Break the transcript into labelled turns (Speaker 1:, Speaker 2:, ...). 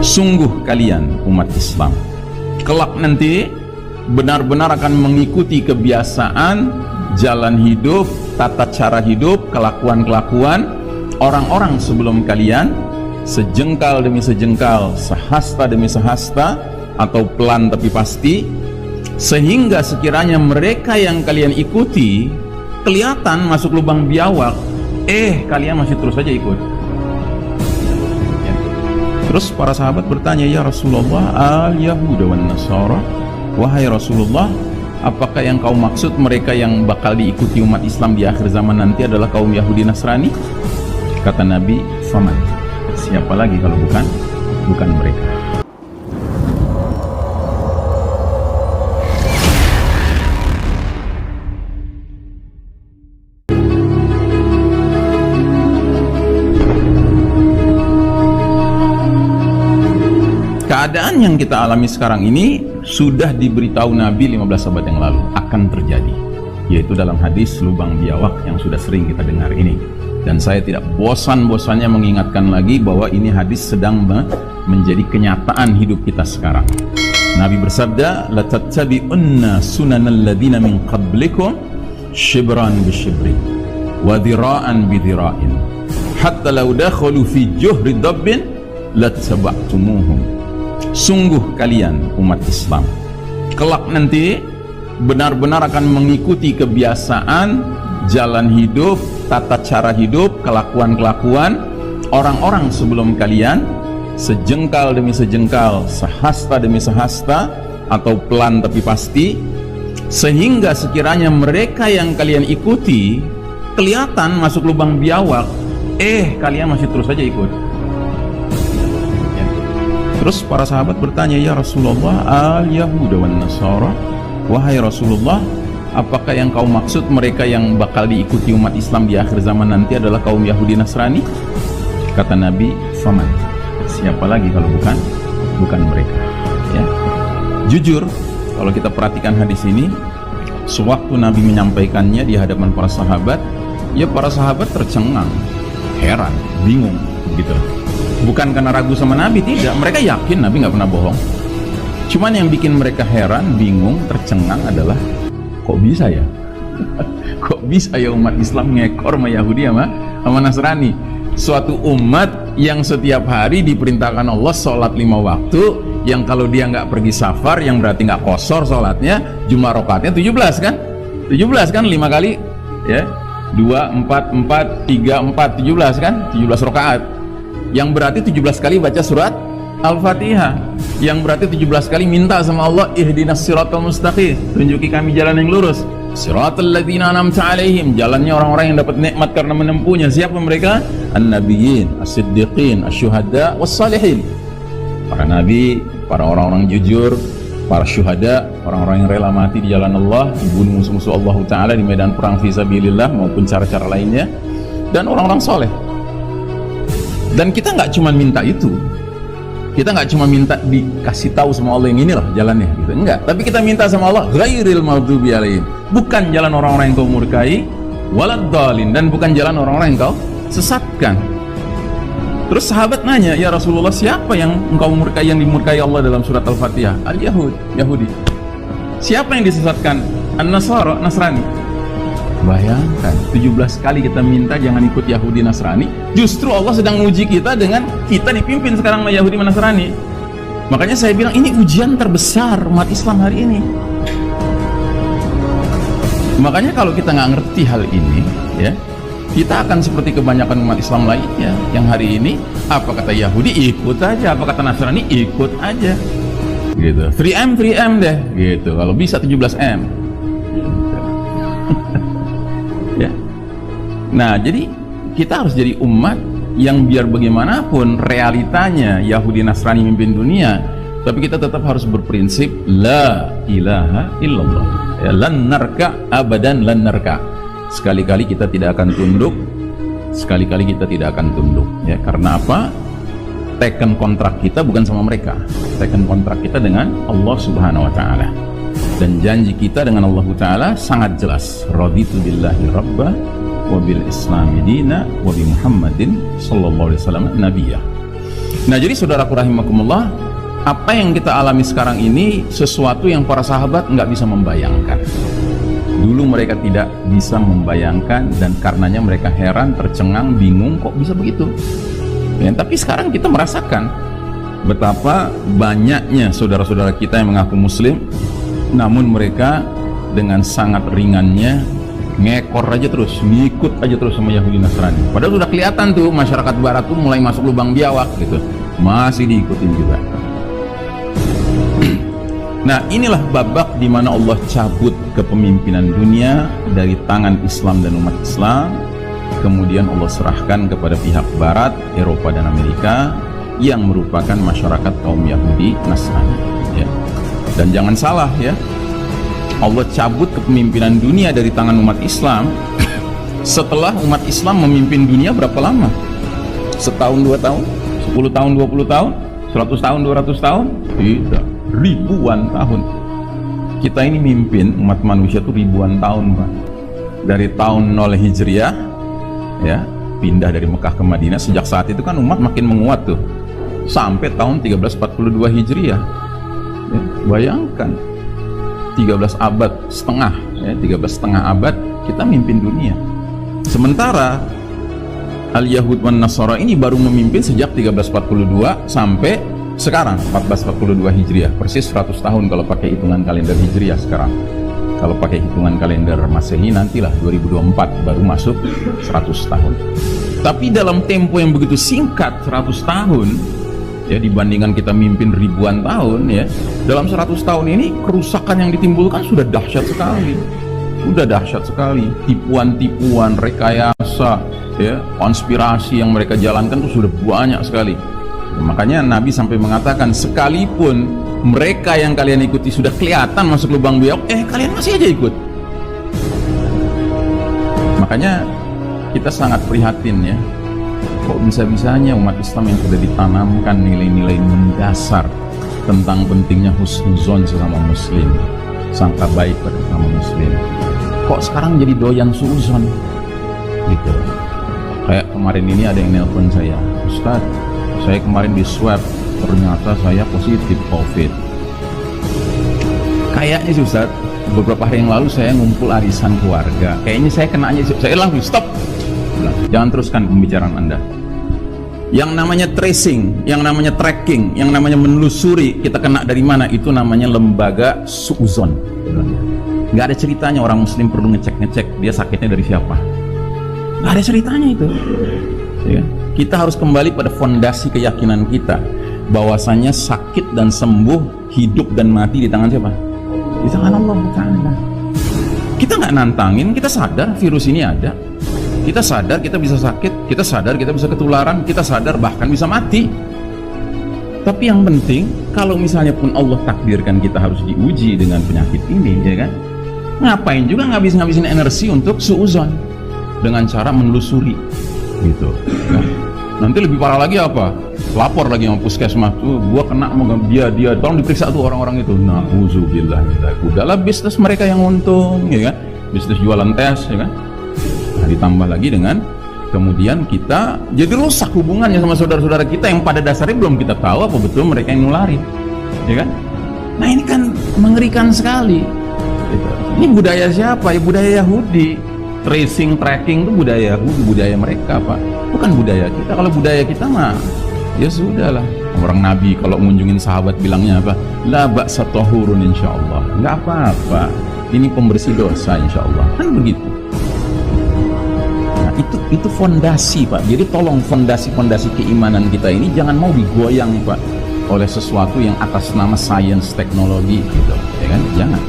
Speaker 1: Sungguh kalian umat Islam kelak nanti benar-benar akan mengikuti kebiasaan, jalan hidup, tata cara hidup, kelakuan-kelakuan orang-orang sebelum kalian, sejengkal demi sejengkal, sehasta demi sehasta, atau pelan tapi pasti, sehingga sekiranya mereka yang kalian ikuti kelihatan masuk lubang biawak, kalian masih terus saja ikut. Terus para sahabat bertanya, ya Rasulullah, al-Yahuda wan Nasara, wahai Rasulullah, apakah yang kau maksud mereka yang bakal diikuti umat Islam di akhir zaman nanti adalah kaum Yahudi Nasrani? Kata Nabi, faman, siapa lagi kalau bukan mereka. Keadaan yang kita alami sekarang ini sudah diberitahu Nabi 15 abad yang lalu akan terjadi, yaitu dalam hadis lubang biawak yang sudah sering kita dengar ini. Dan saya tidak bosan-bosannya mengingatkan lagi bahwa ini hadis sedang menjadi kenyataan hidup kita sekarang. Nabi bersabda, la tattabi'unna sunanal ladzina min qablikum shibran bi shibrin wa dhira'an bi dhira'in hatta law dakhalu fi juhri dabbin lattaba'tumuhum. Sungguh kalian umat Islam kelak nanti benar-benar akan mengikuti kebiasaan, jalan hidup, tata cara hidup, kelakuan-kelakuan orang-orang sebelum kalian, sejengkal demi sejengkal, sehasta demi sehasta, atau pelan tapi pasti, sehingga sekiranya mereka yang kalian ikuti kelihatan masuk lubang biawak, kalian masih terus saja ikut. Terus para sahabat bertanya, ya Rasulullah, al-Yahuda wan Nasara, wahai Rasulullah, apakah yang kau maksud mereka yang bakal diikuti umat Islam di akhir zaman nanti adalah kaum Yahudi Nasrani? Kata Nabi, faman, siapa lagi kalau bukan mereka. Ya. Jujur, kalau kita perhatikan hadis ini, sewaktu Nabi menyampaikannya di hadapan para sahabat, ya para sahabat tercengang, heran, bingung, gitu. Bukan karena ragu sama Nabi, tidak. Mereka yakin Nabi nggak pernah bohong. Cuman yang bikin mereka heran, bingung, tercengang adalah kok bisa ya? Kok bisa ya umat Islam ngekor sama Yahudi sama Nasrani? Suatu umat yang setiap hari diperintahkan Allah sholat 5 waktu, yang kalau dia nggak pergi safar, yang berarti nggak kosor sholatnya, jumlah rakaatnya 17 kan? 17 kan 5 kali ya? 2, 4, 4, 3, 4, 17 kan? 17 rakaat. Yang berarti 17 kali baca surat Al-Fatihah, yang berarti 17 kali minta sama Allah, ihdinas siratal mustaqim, tunjuki kami jalan yang lurus, siratal ladzina an'amta alaihim, jalannya orang-orang yang dapat nikmat karena menempuhnya. Siapa mereka? An-nabiyyin, as-siddiqin, asy-syuhada, was-salihin. Para nabi, para orang-orang jujur, para syuhada, orang-orang yang rela mati di jalan Allah, dibunuh musuh-musuh Allah Ta'ala di medan perang fisabilillah maupun cara-cara lainnya, dan orang-orang soleh. Dan kita nggak cuma minta itu, kita nggak cuma minta dikasih tahu sama Allah yang inilah jalannya, gitu. Enggak, tapi kita minta sama Allah, ghairil maghdubi alaihim, bukan jalan orang-orang yang kau murkai, waladdallin, dan bukan jalan orang-orang yang kau sesatkan. Terus sahabat nanya, ya Rasulullah, siapa yang engkau murkai, yang dimurkai Allah dalam surat Al-Fatihah? Yahudi. Siapa yang disesatkan? An-Nasara, Nasrani. Bayangkan, 17 kali kita minta jangan ikut Yahudi Nasrani, justru Allah sedang menguji kita dengan kita dipimpin sekarang oleh Yahudi Nasrani. Makanya saya bilang ini ujian terbesar umat Islam hari ini. Makanya kalau kita nggak ngerti hal ini, ya, kita akan seperti kebanyakan umat Islam lainnya yang hari ini apa kata Yahudi ikut aja, apa kata Nasrani ikut aja, gitu. 3M deh, gitu. Kalau bisa 17M. Ya. Nah, jadi kita harus jadi umat yang biar bagaimanapun realitanya Yahudi Nasrani memimpin dunia, tapi kita tetap harus berprinsip la ilaha illallah, ya, lan narka abadan, lan narka. Sekali-kali kita tidak akan tunduk, sekali-kali kita tidak akan tunduk, ya. Karena apa? Teken kontrak kita bukan sama mereka, teken kontrak kita dengan Allah Subhanahu wa Ta'ala. Dan janji kita dengan Allah Ta'ala sangat jelas, raditu billahi rabba wa bil islami dina wa bi Muhammadin sallallahu alaihi wasallam nabiyya. Nah, jadi saudaraku rahimakumullah, apa yang kita alami sekarang ini sesuatu yang para sahabat nggak bisa membayangkan. Dulu mereka tidak bisa membayangkan, dan karenanya mereka heran, tercengang, bingung kok bisa begitu. Ya, tapi sekarang kita merasakan betapa banyaknya saudara-saudara kita yang mengaku muslim, namun mereka dengan sangat ringannya ngekor aja terus, ngikut aja terus sama Yahudi Nasrani. Padahal sudah kelihatan tuh masyarakat barat tuh mulai masuk lubang biawak gitu, masih diikutin juga. Nah, inilah babak di mana Allah cabut kepemimpinan dunia dari tangan Islam dan umat Islam, kemudian Allah serahkan kepada pihak barat, Eropa dan Amerika, yang merupakan masyarakat kaum Yahudi Nasrani, ya. Dan jangan salah ya, Allah cabut kepemimpinan dunia dari tangan umat Islam setelah umat Islam memimpin dunia berapa lama? Setahun, 2 tahun, 10 tahun, 20 tahun, 100 tahun, 200 tahun? Tidak, ribuan tahun. Kita ini mimpin umat manusia itu ribuan tahun, Pak. Dari tahun 0 Hijriah ya, pindah dari Mekah ke Madinah. Sejak saat itu kan umat makin menguat tuh, sampai tahun 1342 Hijriah ya, bayangkan 13 abad setengah ya, 13,5 abad kita mimpin dunia. Sementara Al-Yahud wan Nasara ini baru memimpin sejak 1342 sampai sekarang 1442 Hijriah, persis 100 tahun kalau pakai hitungan kalender Hijriah sekarang. Kalau pakai hitungan kalender Masehi nantilah 2024 baru masuk 100 tahun. Tapi dalam tempo yang begitu singkat 100 tahun ya, dibandingkan kita mimpin ribuan tahun ya, dalam 100 tahun ini kerusakan yang ditimbulkan sudah dahsyat sekali. Sudah dahsyat sekali. Tipuan-tipuan, rekayasa ya, konspirasi yang mereka jalankan itu sudah banyak sekali. Makanya Nabi sampai mengatakan, sekalipun mereka yang kalian ikuti sudah kelihatan masuk lubang biawak, kalian masih aja ikut. Makanya kita sangat prihatin ya, kok bisa-bisanya umat Islam yang sudah ditanamkan nilai-nilai mendasar tentang pentingnya husnuzon sesama muslim, sangka baik pada sesama muslim, kok sekarang jadi doyan suuzon gitu. Kayak kemarin ini ada yang nelpon saya, Ustaz, saya kemarin di swab, ternyata saya positif COVID. Kayaknya sih Ustaz, beberapa hari yang lalu saya ngumpul arisan keluarga, kayaknya saya kenanya. Saya langsung stop, jangan teruskan pembicaraan Anda. Yang namanya tracing, yang namanya tracking, yang namanya menelusuri kita kena dari mana, itu namanya lembaga suuzon. Nggak ada ceritanya orang muslim perlu ngecek-ngecek dia sakitnya dari siapa. Nggak ada ceritanya itu ya. Kita harus kembali pada fondasi keyakinan kita bahwasanya sakit dan sembuh, hidup dan mati di tangan siapa? Di tangan Allah Ta'ala. Kita nggak nantangin, kita sadar virus ini ada, kita sadar kita bisa sakit, kita sadar kita bisa ketularan, kita sadar bahkan bisa mati. Tapi yang penting, kalau misalnya pun Allah takdirkan kita harus diuji dengan penyakit ini, ya kan, ngapain juga ngabis-ngabisin energi untuk suuzon dengan cara menelusuri gitu. Nah, nanti lebih parah lagi apa? Lapor lagi sama puskesmas tuh, gua kena sama dia, tolong diperiksa tuh orang-orang itu. Nauzubillah, udahlah bisnis mereka yang untung, ya kan? Bisnis jualan tes, ya kan? Nah, ditambah lagi dengan kemudian kita jadi rusak hubungannya sama saudara-saudara kita yang pada dasarnya belum kita tahu apa betul mereka yang nularin, ya kan? Nah, ini kan mengerikan sekali. Gitu. Ini budaya siapa? Ya budaya Yahudi. Tracing, tracking itu budaya Yahudi, budaya mereka Pak, bukan budaya kita. Kalau budaya kita mah ya sudahlah. Orang Nabi kalau ngunjungin sahabat bilangnya apa? La ba'sa tahurun insyaallah, nggak apa-apa, ini pembersih dosa insyaallah, kan begitu. Nah, itu fondasi Pak. Jadi tolong fondasi keimanan kita ini jangan mau digoyang Pak oleh sesuatu yang atas nama sains teknologi gitu, ya kan? Jangan.